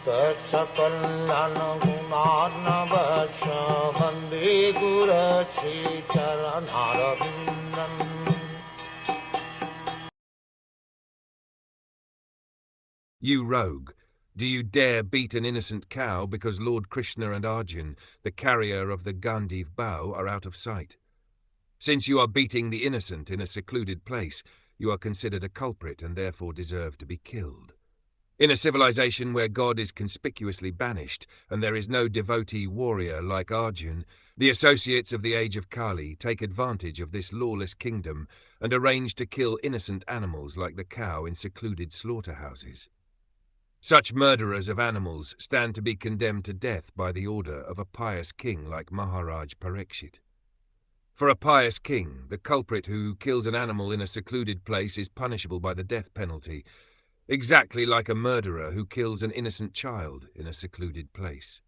Sakalayan Gunarnavasha Vande Guru Sri Charanaravindan. You rogue, do you dare beat an innocent cow because Lord Krishna and Arjun, the carrier of the Gandiv bow, are out of sight? Since you are beating the innocent in a secluded place, you are considered a culprit and therefore deserve to be killed. In a civilization where God is conspicuously banished and there is no devotee warrior like Arjun, the associates of the age of Kali take advantage of this lawless kingdom and arrange to kill innocent animals like the cow in secluded slaughterhouses. Such murderers of animals stand to be condemned to death by the order of a pious king like Maharaj Parikshit. For a pious king, the culprit who kills an animal in a secluded place is punishable by the death penalty, exactly like a murderer who kills an innocent child in a secluded place.